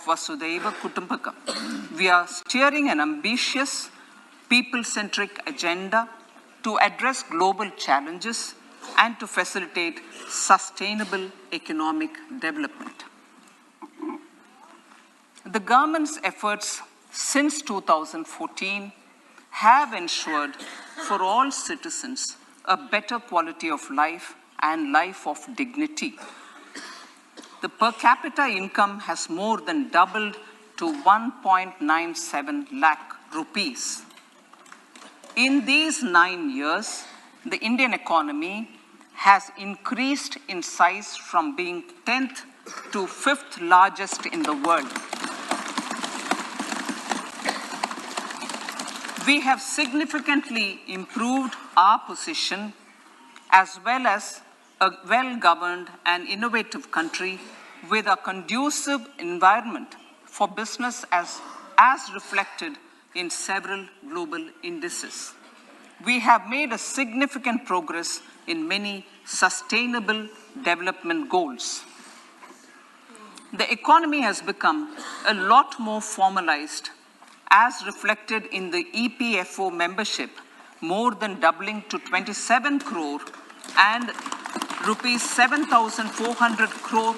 Vasudhaiva Kutumbakam. We are steering an ambitious, people-centric agenda to address global challenges and to facilitate sustainable economic development. The government's efforts since 2014 have ensured for all citizens a better quality of life and life of dignity. The per capita income has more than doubled to 1.97 lakh rupees. In these 9 years, the Indian economy has increased in size from being 10th to 5th largest in the world. We have significantly improved our position as well as a well-governed and innovative country with a conducive environment for business as reflected in several global indices. We have made a significant progress in many sustainable development goals. The economy has become a lot more formalized as reflected in the EPFO membership, more than doubling to 27 crore and rupees 7,400 crore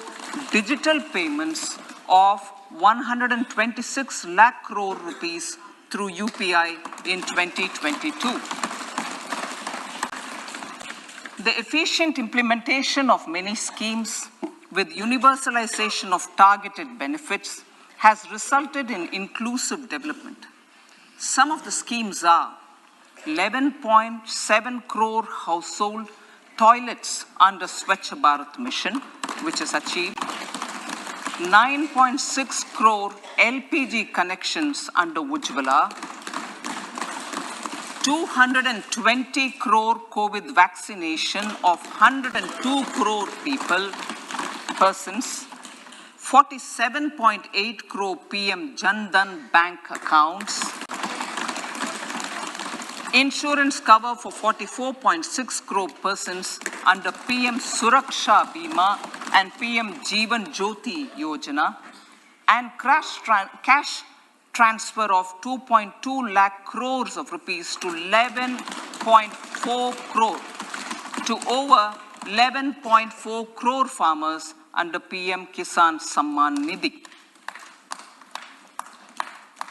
digital payments of 126 lakh crore rupees through UPI in 2022. The efficient implementation of many schemes with universalization of targeted benefits has resulted in inclusive development. Some of the schemes are 11.7 crore household toilets under Swachh Bharat mission, which is achieved, 9.6 crore LPG connections under Ujjwala, 220 crore COVID vaccination of 102 crore persons, 47.8 crore PM Jan Dhan bank accounts, insurance cover for 44.6 crore persons under PM Suraksha Bima and PM Jeevan Jyoti Yojana, and cash transfer of 2.2 lakh crores of rupees to 11.4 crore to over 11.4 crore farmers under PM Kisan Samman Nidhi.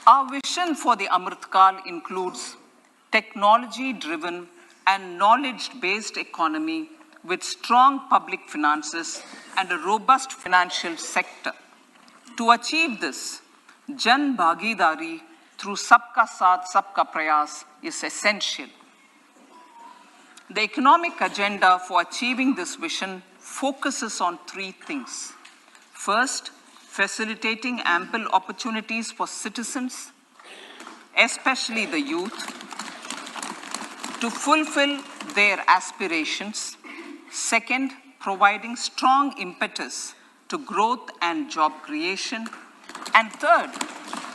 Our vision for the Amrit Kal includes technology-driven and knowledge-based economy with strong public finances and a robust financial sector. To achieve this, Jan Bhagidari through Sabka Saath, Sabka Prayas is essential. The economic agenda for achieving this vision focuses on 3 things. First, facilitating ample opportunities for citizens, especially the youth, to fulfill their aspirations. Second, providing strong impetus to growth and job creation. And third,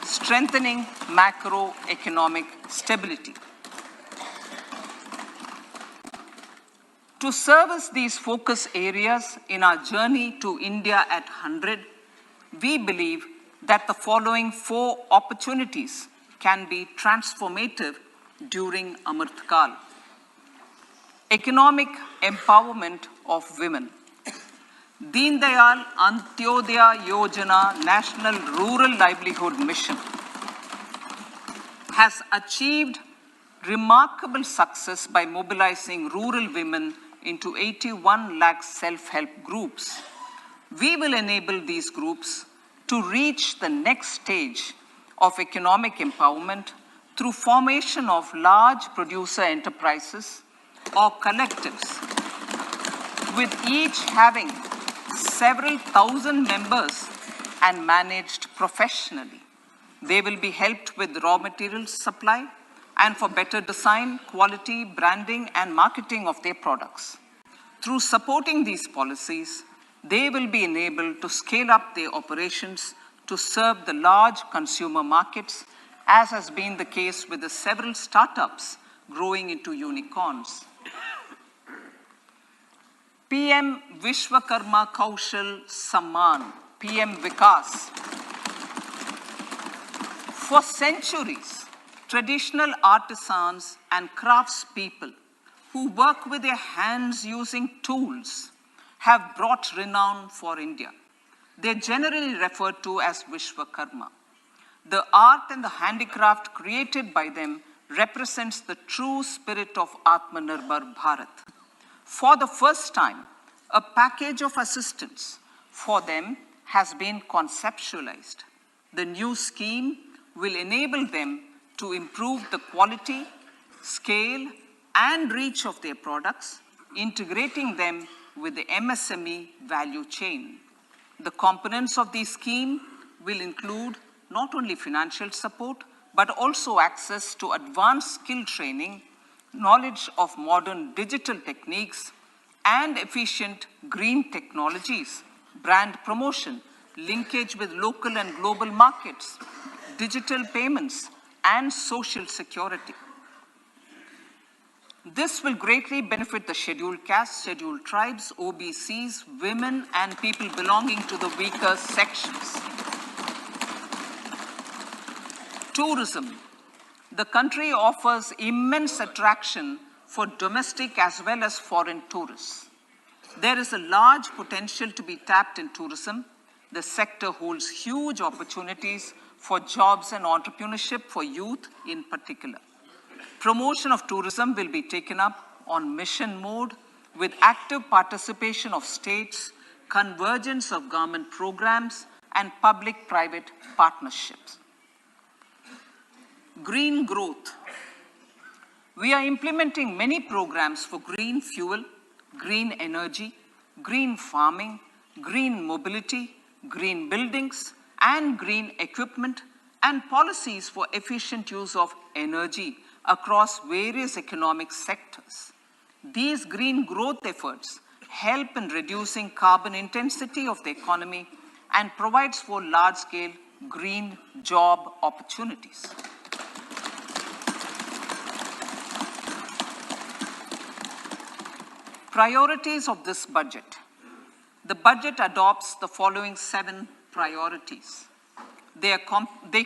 strengthening macroeconomic stability. To service these focus areas in our journey to India at 100, we believe that the following 4 opportunities can be transformative during Amrit Kal. Economic empowerment of women. Deen Dayal Antyodaya Yojana National Rural Livelihood Mission has achieved remarkable success by mobilizing rural women into 81 lakh self-help groups. We will enable these groups to reach the next stage of economic empowerment through formation of large producer enterprises or collectives, with each having several thousand members and managed professionally. They will be helped with raw materials supply and for better design, quality, branding, and marketing of their products. Through supporting these policies, they will be enabled to scale up their operations to serve the large consumer markets, as has been the case with the several startups growing into unicorns. PM Vishwakarma Kaushal Samman, PM Vikas, For centuries, traditional artisans and craftspeople who work with their hands using tools have brought renown for India. They're generally referred to as Vishwakarma. The art and the handicraft created by them represents the true spirit of Atmanirbhar Bharat. For the first time, a package of assistance for them has been conceptualized. The new scheme will enable them to improve the quality, scale, and reach of their products, integrating them with the MSME value chain. The components of the scheme will include not only financial support, but also access to advanced skill training, knowledge of modern digital techniques, and efficient green technologies, brand promotion, linkage with local and global markets, digital payments, and social security. This will greatly benefit the scheduled castes, scheduled tribes, OBCs, women, and people belonging to the weaker sections. Tourism. The country offers immense attraction for domestic as well as foreign tourists. There is a large potential to be tapped in tourism. The sector holds huge opportunities for jobs and entrepreneurship for youth in particular. Promotion of tourism will be taken up on mission mode with active participation of states, convergence of government programs, and public-private partnerships. Green growth. We are implementing many programs for green fuel, green energy, green farming, green mobility, green buildings, and green equipment, and policies for efficient use of energy across various economic sectors. These green growth efforts help in reducing carbon intensity of the economy and provides for large-scale green job opportunities. Priorities of this budget. The budget adopts the following 7 priorities. They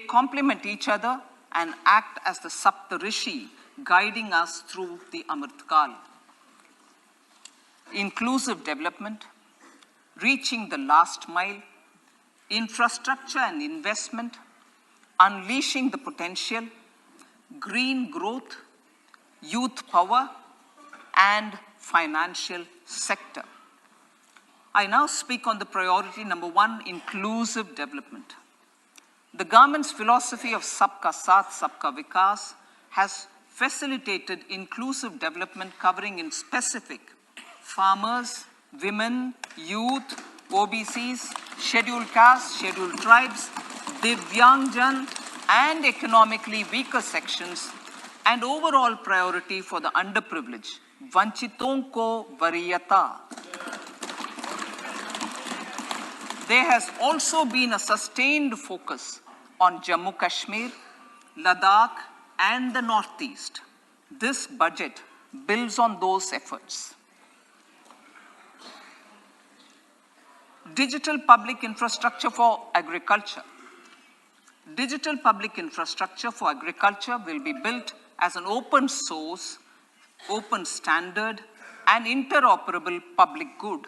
complement each other and act as the Saptarishi guiding us through the Amritkal. Inclusive development, reaching the last mile, infrastructure and investment, unleashing the potential, green growth, youth power, and financial sector. I now speak on the priority number 1, inclusive development. The government's philosophy of Sabka Saath, Sabka Vikas has facilitated inclusive development covering in specific farmers, women, youth, OBCs, scheduled castes, scheduled tribes, Divyangjan, and economically weaker sections, and overall priority for the underprivileged, Vanchiton ko Variyata. There has also been a sustained focus on Jammu Kashmir, Ladakh, and the Northeast. This budget builds on those efforts. Digital public infrastructure for agriculture. Digital public infrastructure for agriculture will be built as an open source, open standard, and interoperable public good.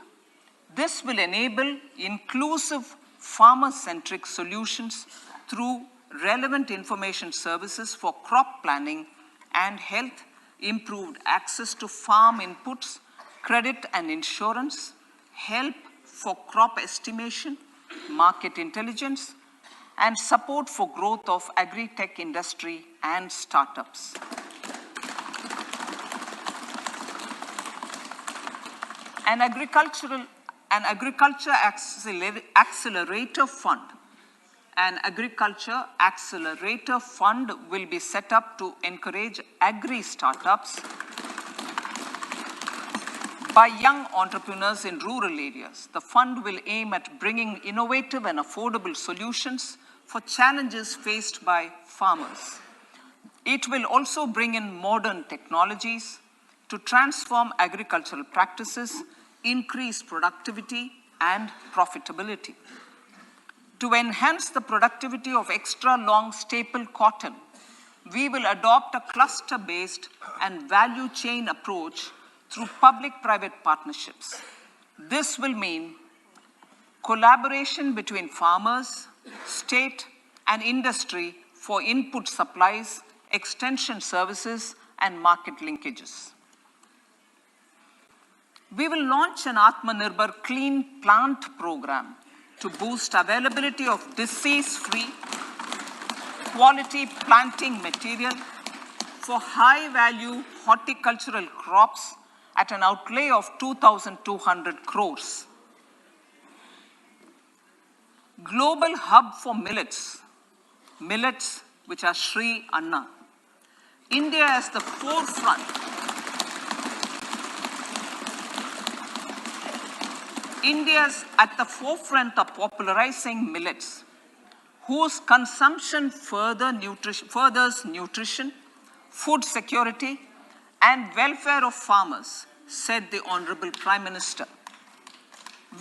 This will enable inclusive farmer-centric solutions through relevant information services for crop planning and health, improved access to farm inputs, credit and insurance, help for crop estimation, market intelligence, and support for growth of agri-tech industry and startups. An agriculture accelerator fund. An agriculture accelerator fund will be set up to encourage agri-startups by young entrepreneurs in rural areas. The fund will aim at bringing innovative and affordable solutions for challenges faced by farmers. It will also bring in modern technologies to transform agricultural practices, increase productivity and profitability. To enhance the productivity of extra long staple cotton, we will adopt a cluster-based and value chain approach through public-private partnerships. This will mean collaboration between farmers, state, and industry for input supplies, extension services, and market linkages. We will launch an Atmanirbhar Clean Plant program to boost availability of disease-free, quality planting material for high-value horticultural crops at an outlay of 2,200 crores. Global hub for millets, which are Sri Anna. India is the forefront. India's at the forefront of popularizing millets, whose consumption furthers nutrition, food security, and welfare of farmers, said the Honorable Prime Minister.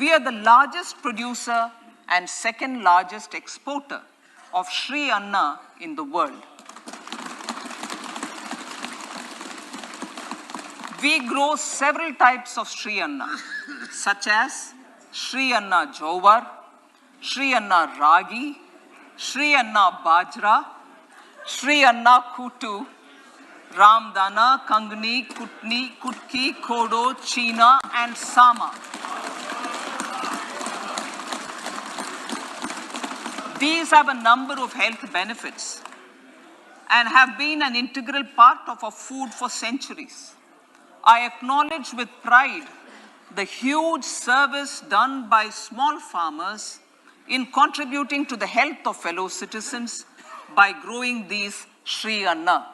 We are the largest producer and second largest exporter of Sri Anna in the world. We grow several types of Sri Anna, such as Sri Anna Jowar, Sri Anna Ragi, Sri Anna Bajra, Sri Anna Kutu, Ramdana, Kangni, Kutni, Kutki, Kodo, China, and Sama. These have a number of health benefits and have been an integral part of our food for centuries. I acknowledge with pride the huge service done by small farmers in contributing to the health of fellow citizens by growing these Sri Anna.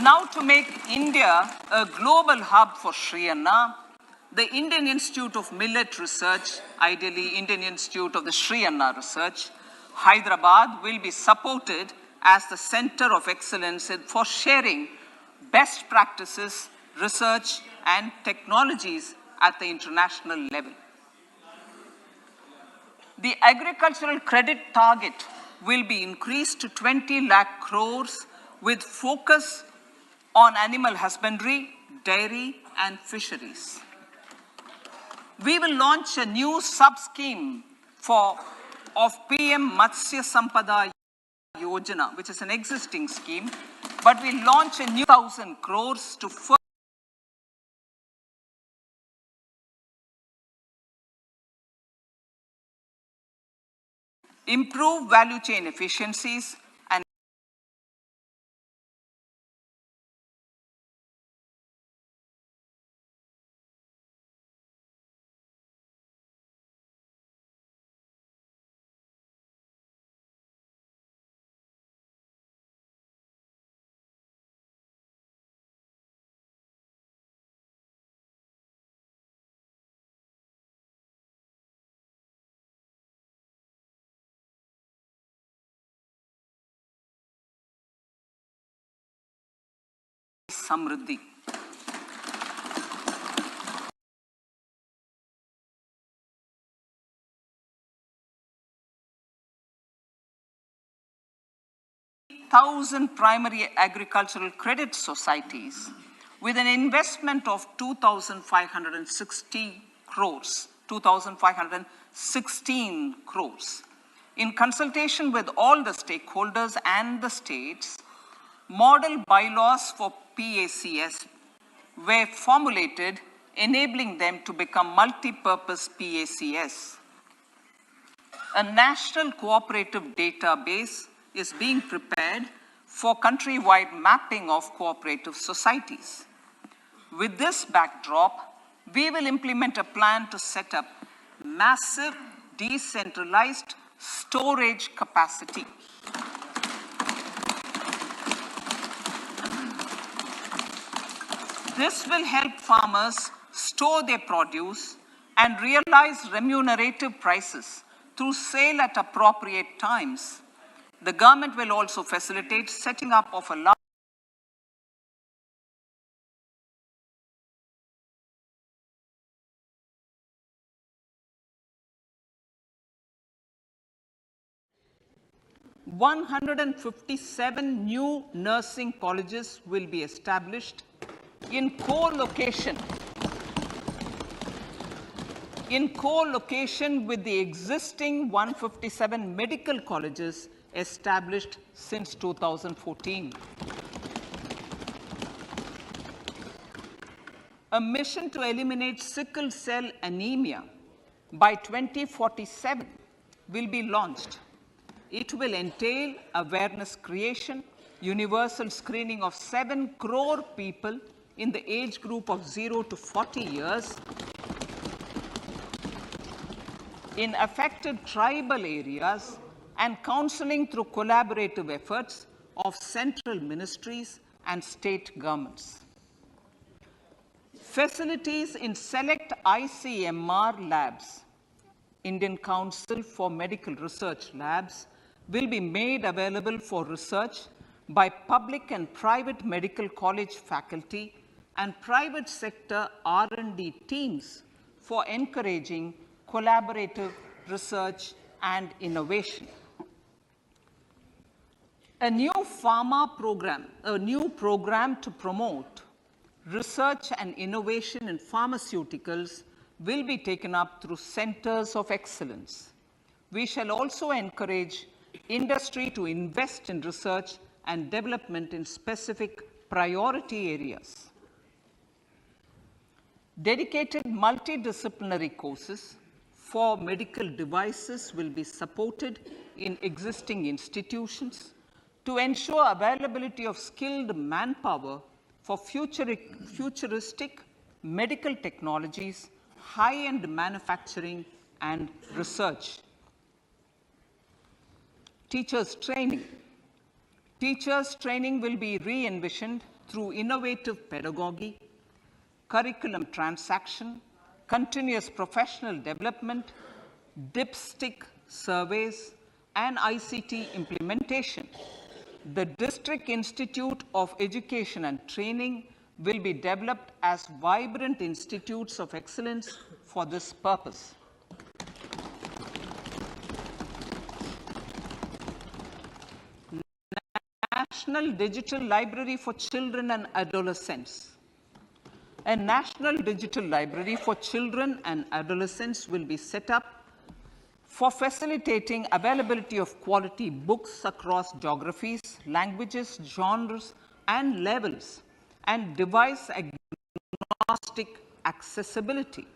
Now, to make India a global hub for Sri Anna, the Indian Institute of Millet Research, ideally Indian Institute of the Sri Anna Research, Hyderabad, will be supported as the center of excellence for sharing best practices, research, and technologies at the international level. The agricultural credit target will be increased to 20 lakh crores with focus on animal husbandry, dairy, and fisheries. We will launch a new sub-scheme of PM Matsya Sampada Yojana, which is an existing scheme, but we'll launch a new 1,000 crores to further improve value chain efficiencies and Samriddhi. Thousand primary agricultural credit societies with an investment of 2,560 crores, 2,516 crores. In consultation with all the stakeholders and the states, model bylaws for PACS were formulated, enabling them to become multi-purpose PACS. A national cooperative database is being prepared for countrywide mapping of cooperative societies. With this backdrop, we will implement a plan to set up massive decentralized storage capacity. This will help farmers store their produce and realize remunerative prices through sale at appropriate times. The government will also facilitate setting up of a large 157 new nursing colleges will be established in co-location with the existing 157 medical colleges established since 2014. A mission to eliminate sickle cell anemia by 2047 will be launched. It will entail awareness creation, universal screening of 7 crore people in the age group of 0 to 40 years in affected tribal areas, and counseling through collaborative efforts of central ministries and state governments. Facilities in select ICMR labs, Indian Council for Medical Research Labs, will be made available for research by public and private medical college faculty and private sector R&D teams for encouraging collaborative research and innovation. A new program to promote research and innovation in pharmaceuticals will be taken up through centers of excellence. We shall also encourage industry to invest in research and development in specific priority areas. Dedicated multidisciplinary courses for medical devices will be supported in existing institutions to ensure availability of skilled manpower for futuristic medical technologies, high-end manufacturing, and research. Teachers training. Teachers training will be re-envisioned through innovative pedagogy, curriculum transaction, continuous professional development, dipstick surveys, and ICT implementation. The District Institute of Education and Training will be developed as vibrant institutes of excellence for this purpose. National Digital Library for Children and Adolescents. A National Digital Library for Children and Adolescents will be set up for facilitating availability of quality books across geographies, languages, genres, and levels, and device agnostic accessibility.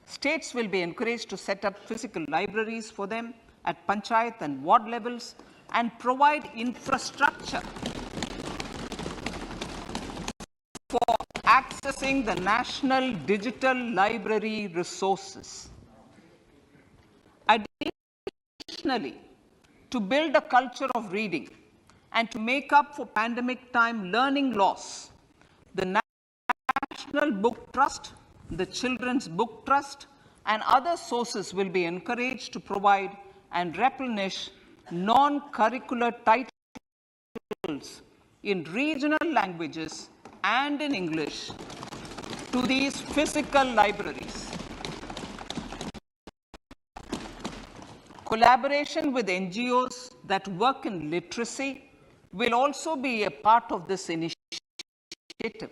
States will be encouraged to set up physical libraries for them at panchayat and ward levels and provide infrastructure for accessing the National Digital Library resources. Additionally, to build a culture of reading and to make up for pandemic time learning loss, the National Book Trust, the Children's Book Trust, and other sources will be encouraged to provide and replenish non-curricular titles in regional languages and in English to these physical libraries. Collaboration with NGOs that work in literacy will also be a part of this initiative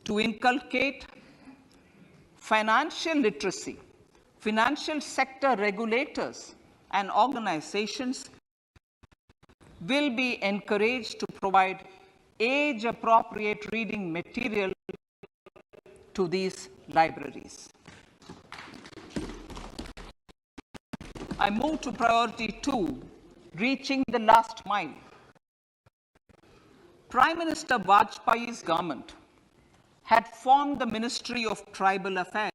to inculcate financial literacy. Financial sector regulators and organizations will be encouraged to provide age-appropriate reading material to these libraries. I move to priority 2, reaching the last mile. Prime Minister Vajpayee's government had formed the Ministry of Tribal Affairs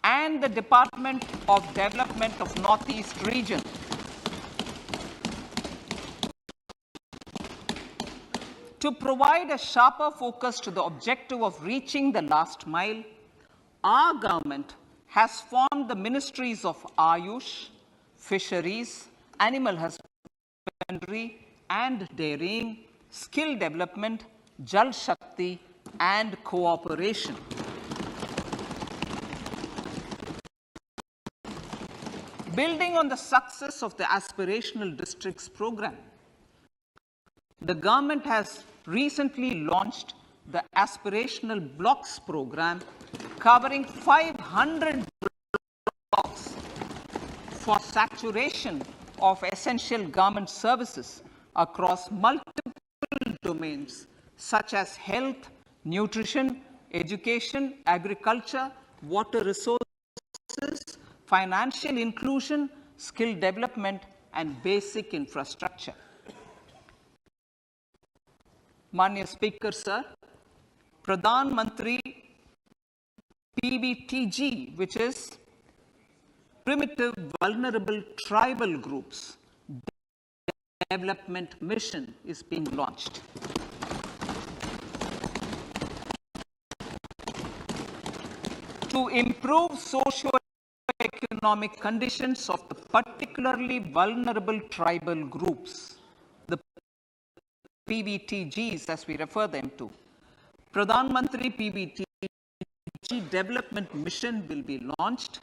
and the Department of Development of Northeast Region to provide a sharper focus to the objective of reaching the last mile. Our government has formed the ministries of Ayush, Fisheries, Animal Husbandry and Dairying, Skill Development, Jal Shakti, and Cooperation. Building on the success of the Aspirational Districts program, the government has recently launched the Aspirational Blocks program, covering 500 blocks for saturation of essential government services across multiple domains such as health, nutrition, education, agriculture, water resources, financial inclusion, skill development, and basic infrastructure. Manya Speaker, sir, Pradhan Mantri PBTG, which is Primitive Vulnerable Tribal Groups Development Mission, is being launched. To improve socio-economic conditions of the particularly vulnerable tribal groups, the PBTGs as we refer them to, Pradhan Mantri PBTG Development Mission will be launched.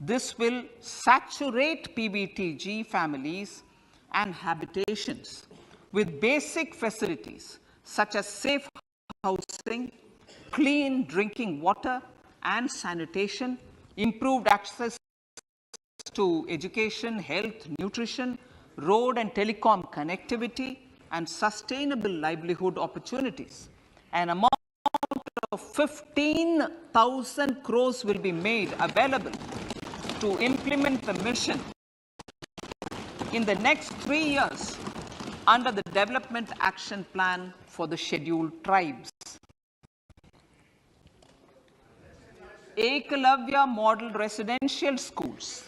This will saturate PBTG families and habitations with basic facilities such as safe housing, clean drinking water and sanitation, improved access to education, health, nutrition, road and telecom connectivity, and sustainable livelihood opportunities. An amount of 15,000 crores will be made available to implement the mission in the next 3 years under the Development Action Plan for the Scheduled Tribes. Ekalavya Model Residential Schools.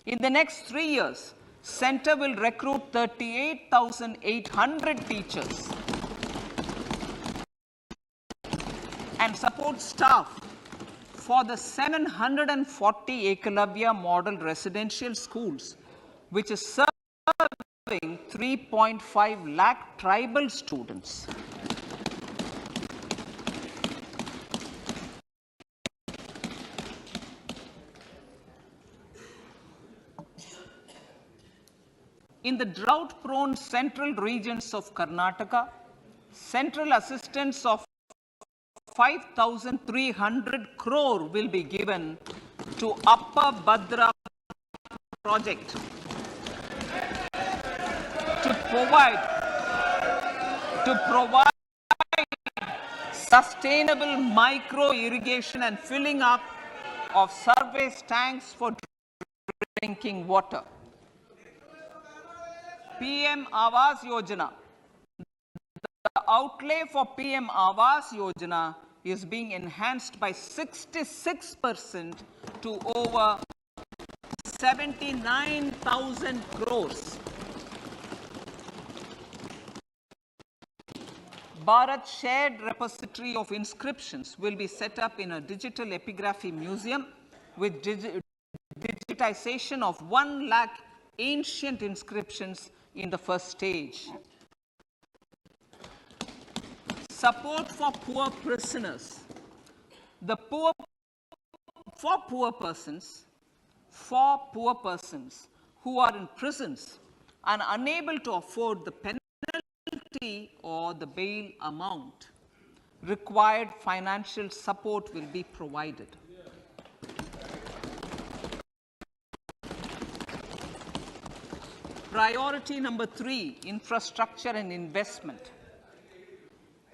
In the next 3 years, Center will recruit 38,800 teachers and support staff for the 740 Ekalavya Model Residential Schools, which is serving 3.5 lakh tribal students. In the drought-prone central regions of Karnataka, central assistance of 5,300 crore will be given to Upper Bhadra project to provide sustainable micro irrigation and filling up of surface tanks for drinking water. PM Awas Yojana. The outlay for PM Awas Yojana is being enhanced by 66% to over 79,000 crores. Bharat Shared Repository of Inscriptions will be set up in a digital epigraphy museum with digitization of 1 lakh ancient inscriptions in the first stage. Support for poor prisoners. For poor persons who are in prisons and unable to afford the penalty or the bail amount, required financial support will be provided. Priority number 3, infrastructure and investment.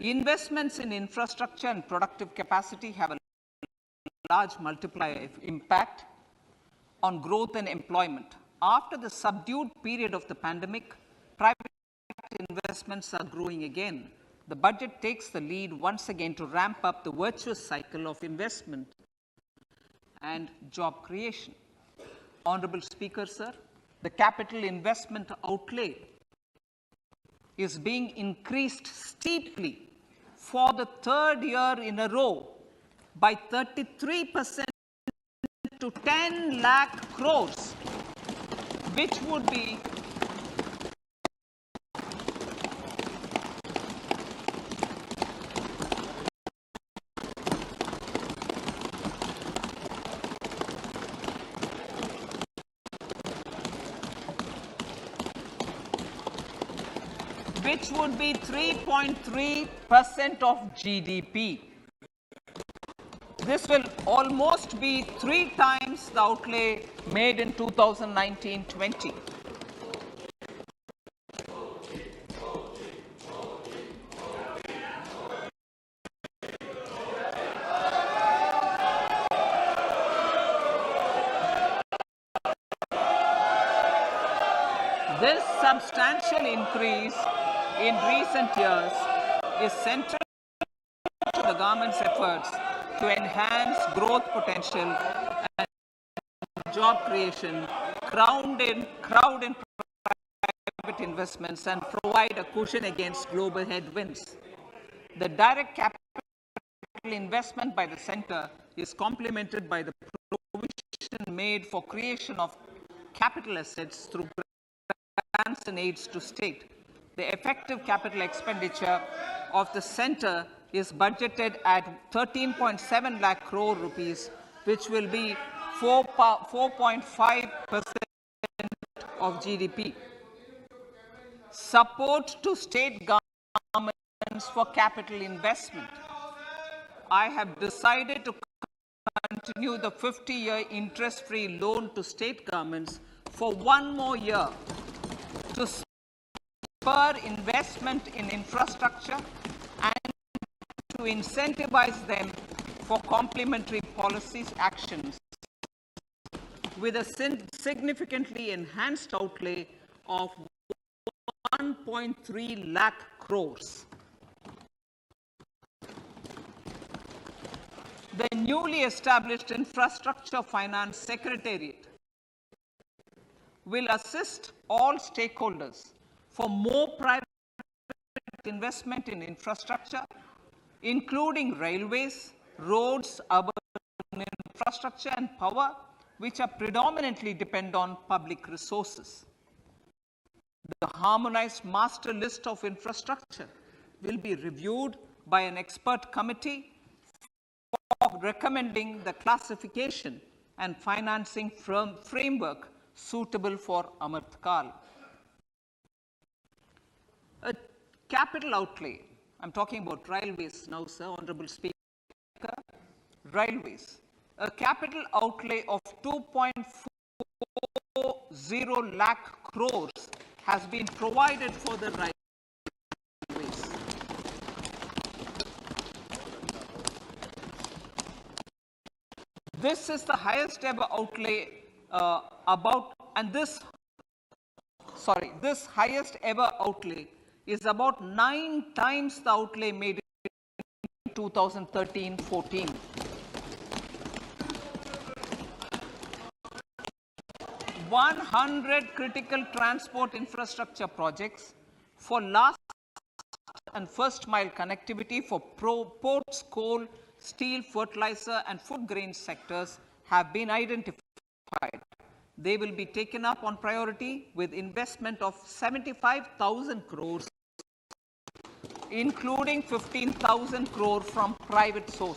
Investments in infrastructure and productive capacity have a large multiplier impact on growth and employment. After the subdued period of the pandemic, private investments are growing again. The budget takes the lead once again to ramp up the virtuous cycle of investment and job creation. Honorable Speaker, sir, the capital investment outlay is being increased steeply for the 3rd year in a row by 33% to 10 lakh crores, which would be which would be 3.3% of GDP. This will almost be 3 times the outlay made in 2019-20. This substantial increase in recent years is central to the government's efforts to enhance growth potential and job creation, crowd in private investments, and provide a cushion against global headwinds. The direct capital investment by the center is complemented by the provision made for creation of capital assets through grants and aids to state. The effective capital expenditure of the center is budgeted at 13.7 lakh crore rupees, which will be 4.5% of GDP. Support to state governments for capital investment. I have decided to continue the 50-year interest-free loan to state governments for 1 more year to spur investment in infrastructure and to incentivize them for complementary policies actions with a significantly enhanced outlay of 1.3 lakh crores. The newly established Infrastructure Finance Secretariat will assist all stakeholders for more private investment in infrastructure, including railways, roads, urban infrastructure, and power, which are predominantly depend on public resources. The harmonized master list of infrastructure will be reviewed by an expert committee for recommending the classification and financing framework suitable for Amrit Kal. A capital outlay, I'm talking about railways now, sir, Honorable Speaker, railways. A capital outlay of 2.40 lakh crores has been provided for the railways. This is the highest ever outlay this highest ever outlay is about 9 times the outlay made in 2013-14. $100 critical transport infrastructure projects for last and first mile connectivity for ports, coal, steel, fertilizer, and food grain sectors have been identified. They will be taken up on priority with investment of 75,000 crores, including 15,000 crore from private source.